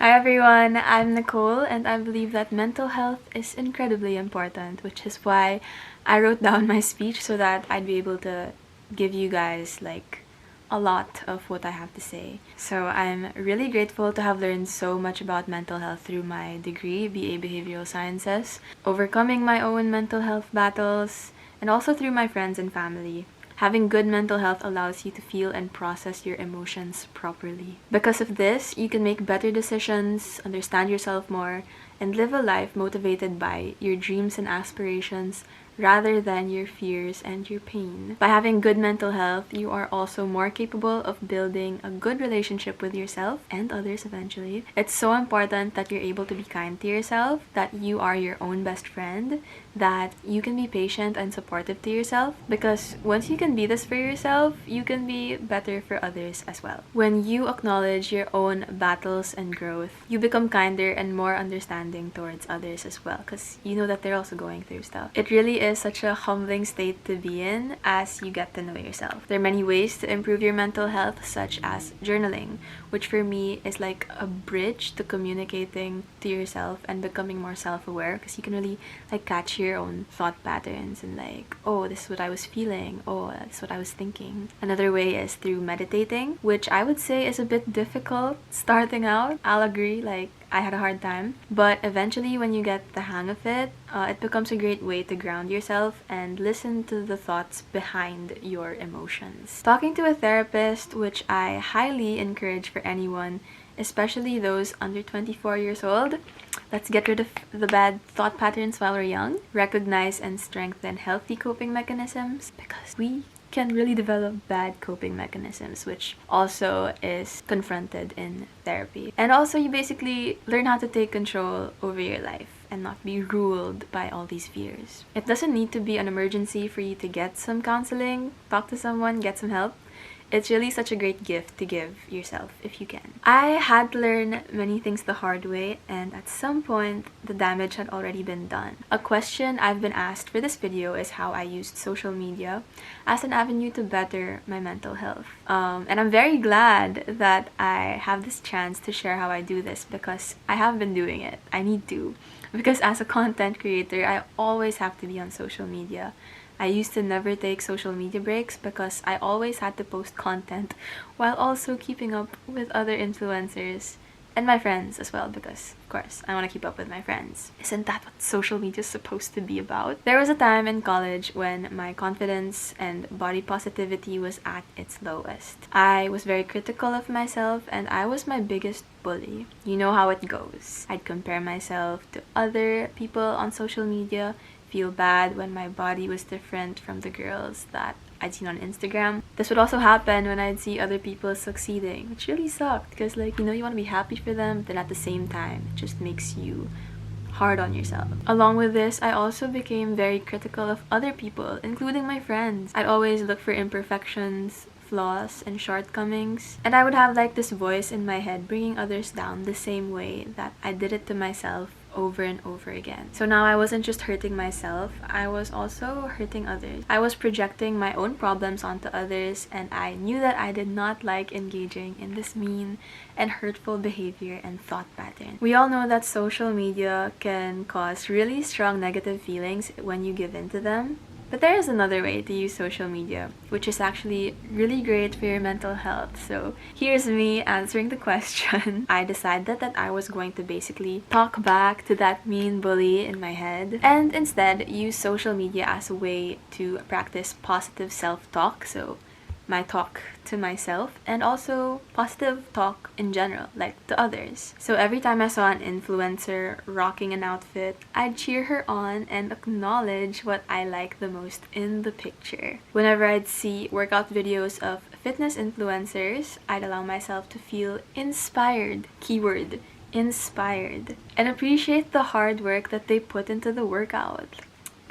Hi everyone, I'm Nicole and I believe that mental health is incredibly important, which is why I wrote down my speech so that I'd be able to give you guys like a lot of what I have to say. So I'm really grateful to have learned so much about mental health through my degree, BA Behavioural Sciences, overcoming my own mental health battles, and also through my friends and family. Having good mental health allows you to feel and process your emotions properly. Because of this, you can make better decisions, understand yourself more, and live a life motivated by your dreams and aspirations rather than your fears and your pain. By having good mental health, you are also more capable of building a good relationship with yourself and others eventually. It's so important that you're able to be kind to yourself, that you are your own best friend, that you can be patient and supportive to yourself, because once you can be this for yourself, you can be better for others as well. When you acknowledge your own battles and growth, you become kinder and more understanding towards others as well, because you know that they're also going through stuff. It really is such a humbling state to be in as you get to know yourself. There are many ways to improve your mental health, such as journaling, which for me is like a bridge to communicating to yourself and becoming more self-aware, because you can really like catch your own thought patterns and like, oh, this is what I was feeling, oh, that's what I was thinking. Another way is through meditating, which I would say is a bit difficult starting out. I'll agree, like I had a hard time, but eventually when you get the hang of it, it becomes a great way to ground yourself and listen to the thoughts behind your emotions. Talking to a therapist, which I highly encourage for anyone, especially those under 24 years old. Let's get rid of the bad thought patterns while we're young. Recognize and strengthen healthy coping mechanisms, because we can really develop bad coping mechanisms, which also is confronted in therapy. And also you basically learn how to take control over your life and not be ruled by all these fears. It doesn't need to be an emergency for you to get some counseling, talk to someone, get some help. It's really such a great gift to give yourself if you can. I had to learn many things the hard way, and at some point, the damage had already been done. A question I've been asked for this video is how I used social media as an avenue to better my mental health. And I'm very glad that I have this chance to share how I do this, because I have been doing it. I need to. Because as a content creator, I always have to be on social media. I used to never take social media breaks because I always had to post content while also keeping up with other influencers and my friends as well, because of course I want to keep up with my friends. Isn't that what social media is supposed to be about? There was a time in college when my confidence and body positivity was at its lowest. I was very critical of myself and I was my biggest bully. You know how it goes. I'd compare myself to other people on social media, feel bad when my body was different from the girls that I'd seen on Instagram. This would also happen when I'd see other people succeeding, which really sucked, because like, you know, you want to be happy for them, but at the same time it just makes you hard on yourself. Along with this, I also became very critical of other people, including my friends. I'd always look for imperfections, flaws, and shortcomings, and I would have like this voice in my head bringing others down the same way that I did it to myself over and over again. So now I wasn't just hurting myself, I was also hurting others. I was projecting my own problems onto others, and I knew that I did not like engaging in this mean and hurtful behavior and thought pattern. We all know that social media can cause really strong negative feelings when you give in to them. But there is another way to use social media, which is actually really great for your mental health. So here's me answering the question. I decided that I was going to basically talk back to that mean bully in my head, and instead use social media as a way to practice positive self-talk. So my talk to myself, and also positive talk in general, like to others. So every time I saw an influencer rocking an outfit, I'd cheer her on and acknowledge what I like the most in the picture. Whenever I'd see workout videos of fitness influencers, I'd allow myself to feel inspired, keyword, inspired, and appreciate the hard work that they put into the workout.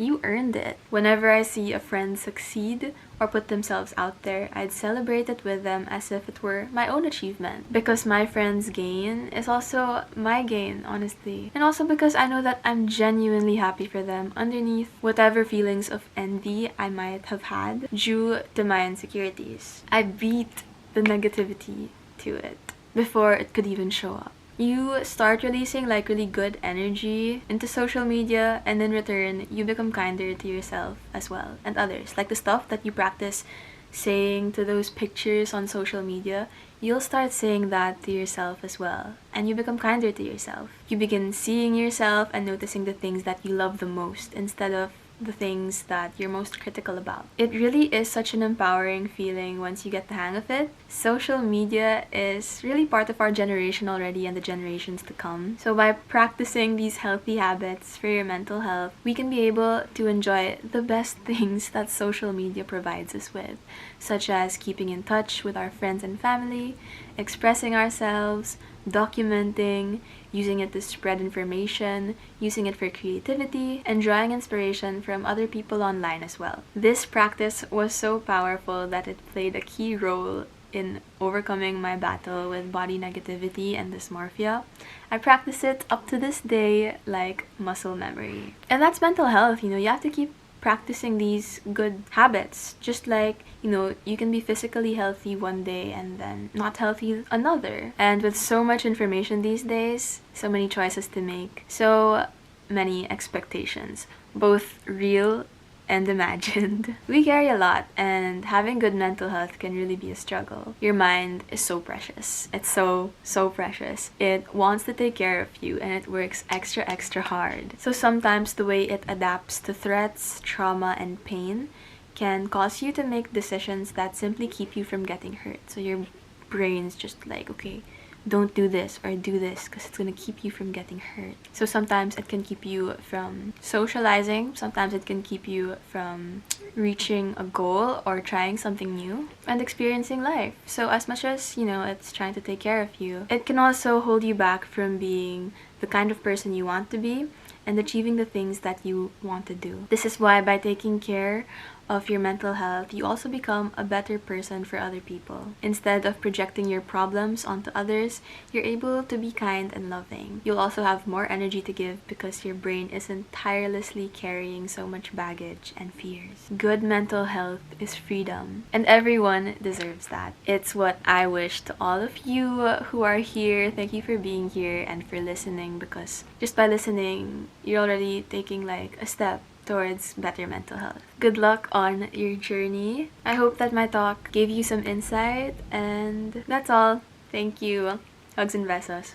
You earned it. Whenever I see a friend succeed or put themselves out there, I'd celebrate it with them as if it were my own achievement. Because my friend's gain is also my gain, honestly. And also because I know that I'm genuinely happy for them underneath whatever feelings of envy I might have had due to my insecurities. I beat the negativity to it before it could even show up. You start releasing like really good energy into social media, and in return, you become kinder to yourself as well and others. Like the stuff that you practice saying to those pictures on social media, you'll start saying that to yourself as well, and you become kinder to yourself. You begin seeing yourself and noticing the things that you love the most instead of the things that you're most critical about. It really is such an empowering feeling once you get the hang of it. Social media is really part of our generation already and the generations to come. So by practicing these healthy habits for your mental health, we can be able to enjoy the best things that social media provides us with, such as keeping in touch with our friends and family, expressing ourselves, documenting, using it to spread information, using it for creativity, and drawing inspiration from other people online as well. This practice was so powerful that it played a key role in overcoming my battle with body negativity and dysmorphia. I practice it up to this day like muscle memory. And that's mental health, you have to keep practicing these good habits. Just like, you can be physically healthy one day and then not healthy another. And with so much information these days, so many choices to make, so many expectations, both real and imagined. We carry a lot, and having good mental health can really be a struggle. Your mind is so precious. It's so precious. It wants to take care of you, and it works extra hard. So sometimes the way it adapts to threats, trauma, and pain can cause you to make decisions that simply keep you from getting hurt. So your brain's just like, okay, don't do this or do this because it's going to keep you from getting hurt. So sometimes it can keep you from socializing, sometimes it can keep you from reaching a goal or trying something new and experiencing life. So as much as, it's trying to take care of you, it can also hold you back from being the kind of person you want to be and achieving the things that you want to do. This is why by taking care of your mental health, you also become a better person for other people. Instead of projecting your problems onto others, you're able to be kind and loving. You'll also have more energy to give because your brain isn't tirelessly carrying so much baggage and fears. Good mental health is freedom, and everyone deserves that. It's what I wish to all of you who are here. Thank you for being here and for listening, because just by listening, you're already taking like a step towards better mental health. Good luck on your journey. I hope that my talk gave you some insight, and that's all. Thank you. Hugs and besos.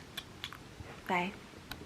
Bye.